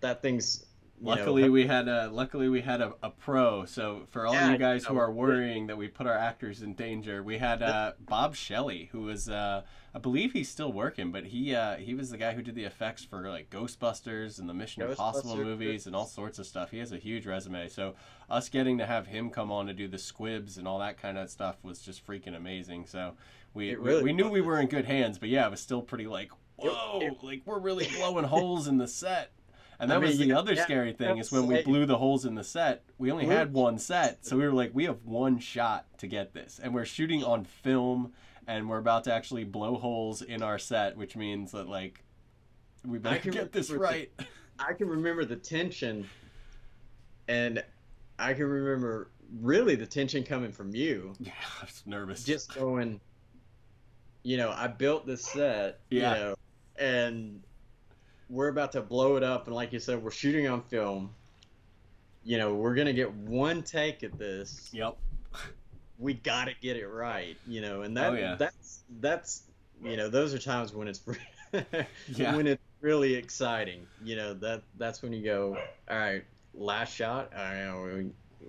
Speaker 2: that thing's
Speaker 1: Luckily, we had a pro. So for all you guys who are worrying that we put our actors in danger, we had Bob Shelley, who was I believe he's still working, but he was the guy who did the effects for like Ghostbusters and the Mission Impossible movies and all sorts of stuff. He has a huge resume. So us getting to have him come on to do the squibs and all that kind of stuff was just freaking amazing. So we knew we were in good hands, but yeah, it was still pretty like, whoa, like we're really blowing holes in the set. And that was the other scary thing is when we blew the holes in the set, we only had one set. So we were like, we have one shot to get this. And we're shooting on film and we're about to actually blow holes in our set, which means that like, we better get this right.
Speaker 2: I can remember the tension, and I can remember really the tension coming from you.
Speaker 1: Yeah, I was nervous.
Speaker 2: Just going, I built this set, and we're about to blow it up, and like you said, we're shooting on film. We're gonna get one take at this.
Speaker 1: Yep.
Speaker 2: We gotta get it right, and that's those are times when it's when it's really exciting. That's when you go, all right, last shot.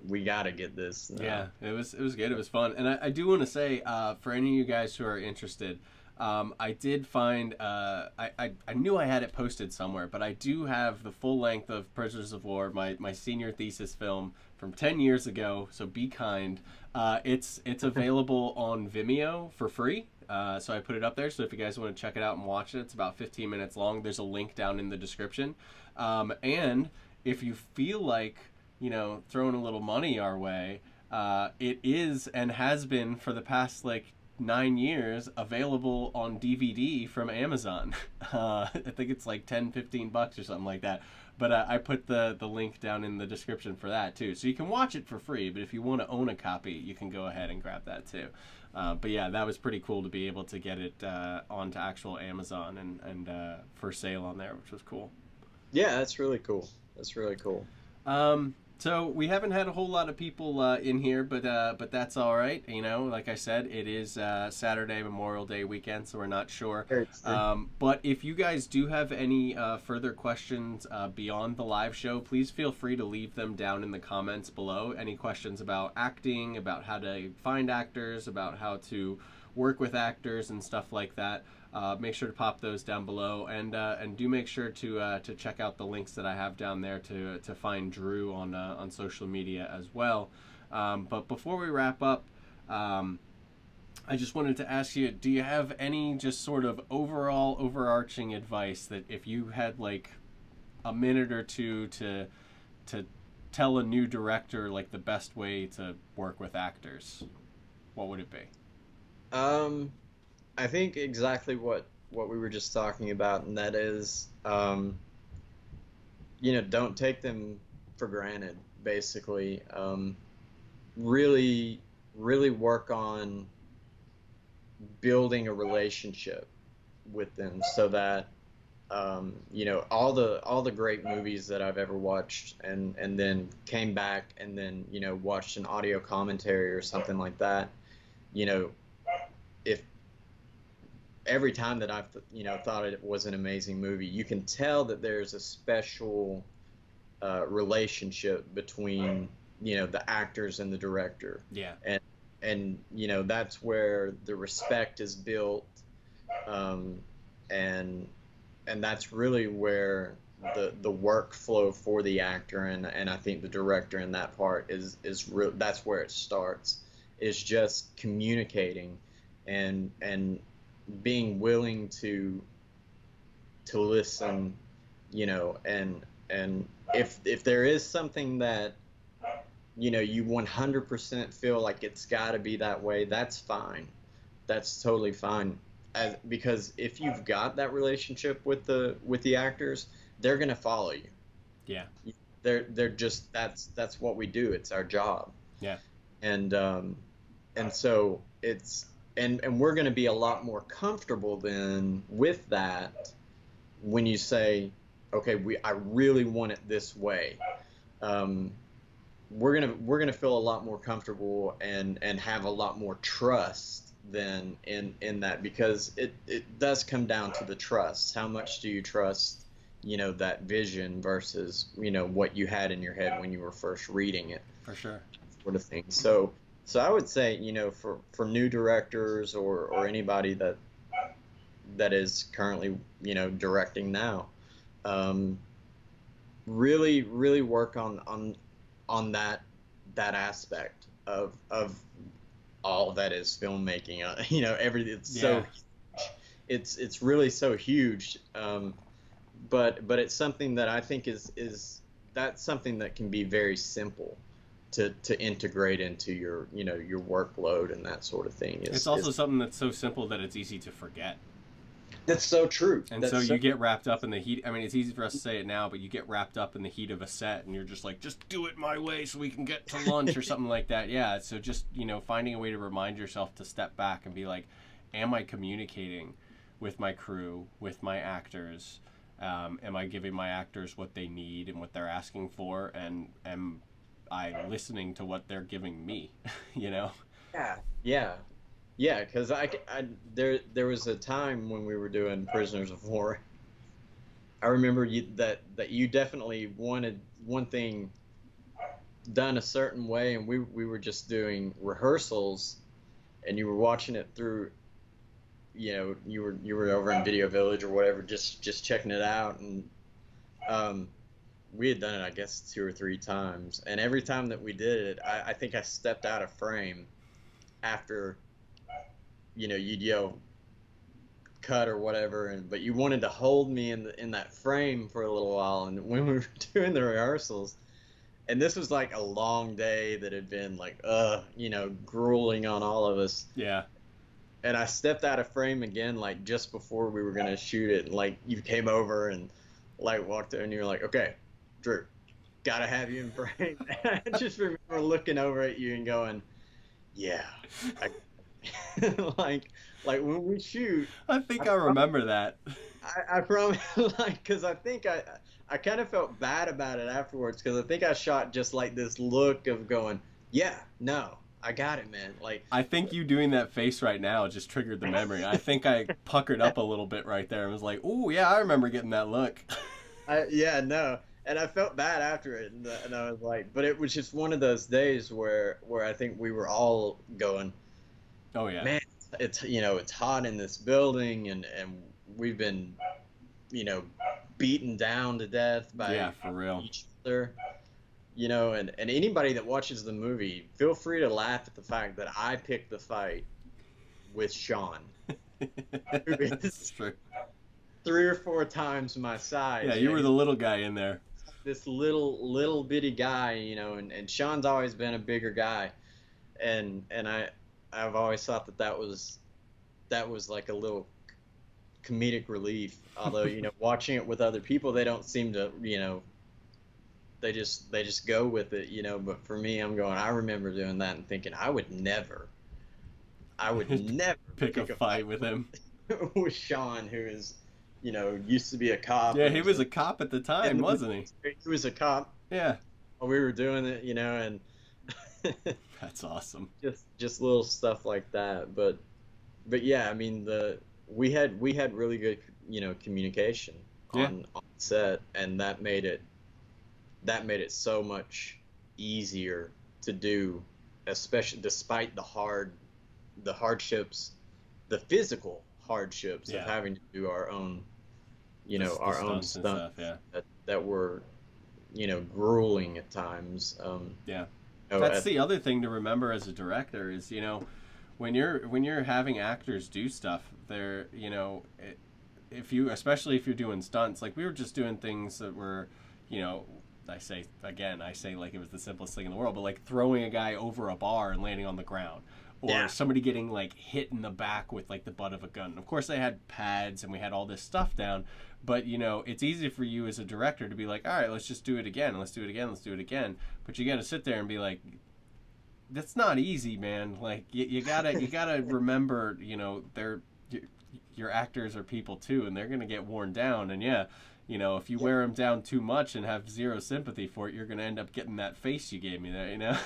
Speaker 2: We gotta get this.
Speaker 1: Yeah, it was good. It was fun, and I do want to say for any of you guys who are interested. I did find, I knew I had it posted somewhere, but I do have the full length of Prisoners of War, my senior thesis film from 10 years ago, so be kind. It's available on Vimeo for free, so I put it up there, so if you guys want to check it out and watch it, it's about 15 minutes long. There's a link down in the description. And if you feel like, throwing a little money our way, it is and has been for the past, 9 years available on DVD from Amazon. I think it's like $10-15 or something like that. But I put the link down in the description for that too. So you can watch it for free, but if you want to own a copy, you can go ahead and grab that too. But yeah, that was pretty cool to be able to get it onto actual Amazon and for sale on there, which was cool.
Speaker 2: Yeah, that's really cool. That's really cool.
Speaker 1: So we haven't had a whole lot of people in here, but that's all right. Like I said, it is Saturday, Memorial Day weekend, so we're not sure. But if you guys do have any further questions beyond the live show, please feel free to leave them down in the comments below. Any questions about acting, about how to find actors, about how to work with actors and stuff like that. Make sure to pop those down below, and do make sure to check out the links that I have down there to find Drew on social media as well. But before we wrap up, I just wanted to ask you: do you have any just sort of overarching advice that if you had like a minute or two to tell a new director like the best way to work with actors, what would it be?
Speaker 2: I think exactly what we were just talking about, and that is, don't take them for granted, basically. Really, really work on building a relationship with them so that, all the great movies that I've ever watched and then came back and then, watched an audio commentary or something like that, if every time that I've thought it was an amazing movie, you can tell that there's a special relationship between the actors and the director.
Speaker 1: Yeah.
Speaker 2: And that's where the respect is built, and that's really where the workflow for the actor and I think the director in that part is real. That's where it starts. Is just communicating and being willing to listen, and if there is something that you 100% feel like it's got to be that way, that's fine. That's totally fine. Because if you've got that relationship with the actors, they're gonna follow you.
Speaker 1: Yeah.
Speaker 2: They're just that's what we do. It's our job.
Speaker 1: Yeah.
Speaker 2: And so it's and we're gonna be a lot more comfortable then with that when you say, okay, I really want it this way. We're gonna feel a lot more comfortable and have a lot more trust than in that, because it does come down to the trust. How much do you trust that vision versus, what you had in your head when you were first reading it,
Speaker 1: For sure.
Speaker 2: sort of thing. So I would say, for new directors or anybody that is currently, directing now, um, really, really work on that aspect of all that is filmmaking. Everything.
Speaker 1: Yeah.
Speaker 2: It's really so huge. But it's something that I think is that's something that can be very simple to integrate into your workload and that sort of thing.
Speaker 1: It's also something that's so simple that it's easy to forget.
Speaker 2: That's so true.
Speaker 1: And so you get wrapped up in the heat. I mean, it's easy for us to say it now, but you get wrapped up in the heat of a set, and you're just like, just do it my way so we can get to lunch or something like that. Yeah. So just, finding a way to remind yourself to step back and be like, am I communicating with my crew, with my actors? Am I giving my actors what they need and what they're asking for? And am I listening to what they're giving me?
Speaker 2: Yeah, yeah, yeah. Because there was a time when we were doing Prisoners of War. I remember that you definitely wanted one thing done a certain way, and we were just doing rehearsals, and you were watching it through. You were over in Video Village or whatever, just checking it out, and we had done it, I guess, 2 or 3 times, and every time that we did it, I think I stepped out of frame after, you'd yell cut or whatever, but you wanted to hold me in that frame for a little while, and when we were doing the rehearsals, and this was like a long day that had been like, grueling on all of us.
Speaker 1: Yeah.
Speaker 2: And I stepped out of frame again, like just before we were gonna shoot it, and like you came over and like walked in, and you were like, "Okay, Drew, gotta have you in frame." And I just remember looking over at you and going, "Yeah," I, like when we shoot.
Speaker 1: I think I remember that.
Speaker 2: I promise, because I think I kind of felt bad about it afterwards, because I think I shot just like this look of going, "Yeah, no. I got it, man." Like,
Speaker 1: I think you doing that face right now just triggered the memory. I think I puckered up a little bit right there and was like, "Oh yeah, I remember getting that look."
Speaker 2: yeah, no, and I felt bad after it, and I was like, but it was just one of those days where I think we were all going,
Speaker 1: Oh yeah,
Speaker 2: man, it's hot in this building, and we've been, beaten down to death by
Speaker 1: for real.
Speaker 2: each other. And anybody that watches the movie, feel free to laugh at the fact that I picked the fight with Sean, who is
Speaker 1: True.
Speaker 2: 3 or 4 times my size.
Speaker 1: Yeah, you were the little guy in there.
Speaker 2: This little bitty guy, and Sean's always been a bigger guy, and I've always thought that was like a little comedic relief. Although watching it with other people, they don't seem to They just go with it, But for me, I'm going. I remember doing that and thinking I would never
Speaker 1: pick a fight with him.
Speaker 2: with Sean, who is, used to be a cop.
Speaker 1: Yeah, he was a cop at the time, wasn't he?
Speaker 2: He was a cop.
Speaker 1: Yeah.
Speaker 2: While we were doing it, and
Speaker 1: That's awesome.
Speaker 2: just little stuff like that. But yeah, I mean we had really good communication on set, and that made it so much easier to do, especially despite the hardships, the physical hardships of having to do our own, our own stunts that were, grueling at times.
Speaker 1: That's the other thing to remember as a director is, when you're having actors do stuff, they're, especially if you're doing stunts, like we were just doing things that were, I say like it was the simplest thing in the world, but like throwing a guy over a bar and landing on the ground, or somebody getting like hit in the back with like the butt of a gun. Of course, they had pads and we had all this stuff down, but it's easy for you as a director to be like, all right, let's just do it again, let's do it again, let's do it again. But you got to sit there and be like, that's not easy, man. Like you gotta remember, your actors are people too, and they're gonna get worn down, and if you wear them down too much and have zero sympathy for it, you're going to end up getting that face you gave me there,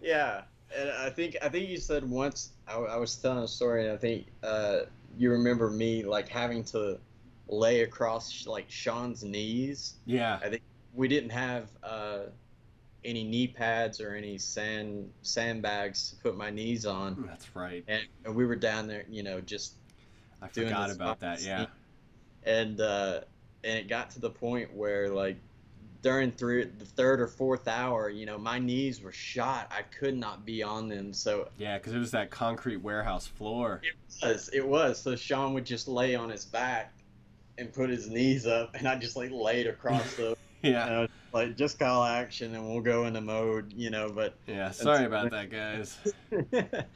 Speaker 2: Yeah. And I think you said once, I was telling a story, and I think you remember me like having to lay across like Sean's knees.
Speaker 1: Yeah,
Speaker 2: I think we didn't have any knee pads or any sandbags to put my knees on,
Speaker 1: that's right.
Speaker 2: and we were down there, just
Speaker 1: I
Speaker 2: doing
Speaker 1: forgot
Speaker 2: this
Speaker 1: about that. Yeah.
Speaker 2: and it got to the point where like during the third or fourth hour, my knees were shot. I could not be on them. So
Speaker 1: Yeah, because it was that concrete warehouse floor.
Speaker 2: it was. So Sean would just lay on his back and put his knees up, and I just like laid across the,
Speaker 1: Yeah.
Speaker 2: like just call action and we'll go into mode, but
Speaker 1: Yeah, sorry about that, guys.
Speaker 2: but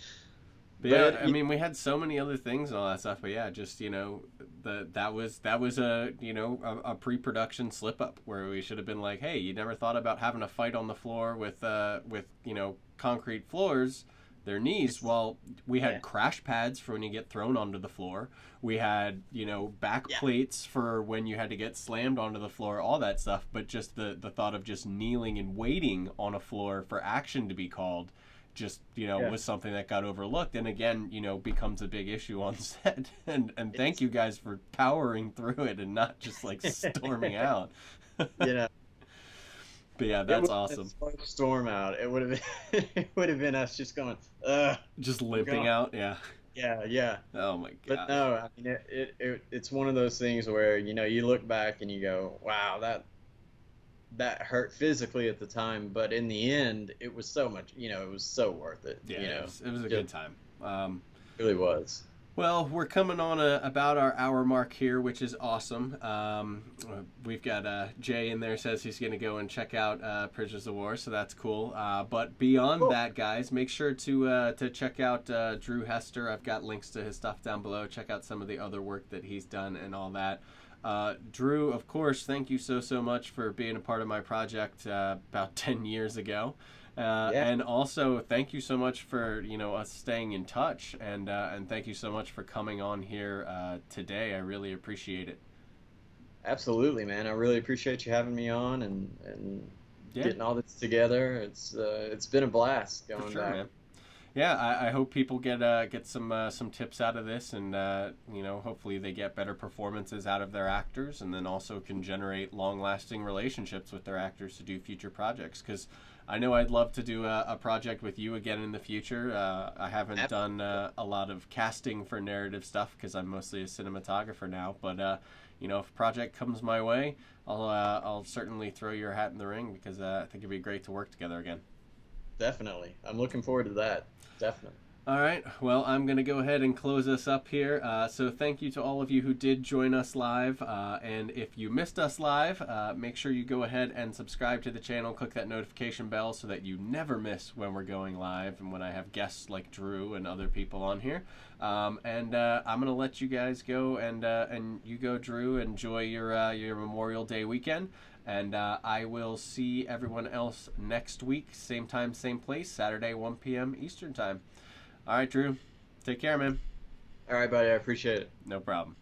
Speaker 1: But yeah, I mean, we had so many other things and all that stuff. But yeah, just that was a pre-production slip up where we should have been like, hey, you never thought about having a fight on the floor with concrete floors, their knees. Well, we had crash pads for when you get thrown onto the floor. We had back plates for when you had to get slammed onto the floor, all that stuff. But just the thought of just kneeling and waiting on a floor for action to be called just was something that got overlooked, and again becomes a big issue on set. And thank you guys for powering through it and not just like storming out.
Speaker 2: you know
Speaker 1: But yeah, that's awesome.
Speaker 2: Storm out. It would have been it would have been us just going
Speaker 1: just limping out. Yeah.
Speaker 2: Yeah.
Speaker 1: Oh my god.
Speaker 2: But no, I mean it's one of those things where you look back and you go, wow, that hurt physically at the time, but in the end, it was so much, it was so worth it.
Speaker 1: Yeah, it was a good time.
Speaker 2: It really was.
Speaker 1: Well, we're coming on about our hour mark here, which is awesome. We've got Jay in there says he's going to go and check out Prisoners of War, so that's cool. But beyond that, guys, make sure to check out Drew Hester. I've got links to his stuff down below. Check out some of the other work that he's done and all that. Drew, of course, thank you so much for being a part of my project about 10 years ago. And also, thank you so much for us staying in touch, and thank you so much for coming on here today. I really appreciate it.
Speaker 2: Absolutely, man. I really appreciate you having me on and getting all this together. It's been a blast going
Speaker 1: for sure,
Speaker 2: back.
Speaker 1: Man. Yeah, I hope people get some tips out of this, and hopefully they get better performances out of their actors, and then also can generate long-lasting relationships with their actors to do future projects. Because I know I'd love to do a project with you again in the future. I haven't done a lot of casting for narrative stuff because I'm mostly a cinematographer now. But if a project comes my way, I'll certainly throw your hat in the ring, because I think it'd be great to work together again.
Speaker 2: Definitely. I'm looking forward to that. Definitely.
Speaker 1: All right. Well, I'm going to go ahead and close us up here. So thank you to all of you who did join us live. And if you missed us live, make sure you go ahead and subscribe to the channel. Click that notification bell so that you never miss when we're going live and when I have guests like Drew and other people on here. I'm going to let you guys go, and you go, Drew. Enjoy your Memorial Day weekend. And I will see everyone else next week, same time, same place, Saturday, 1 p.m. Eastern Time. All right, Drew. Take care, man.
Speaker 2: All right, buddy. I appreciate it.
Speaker 1: No problem.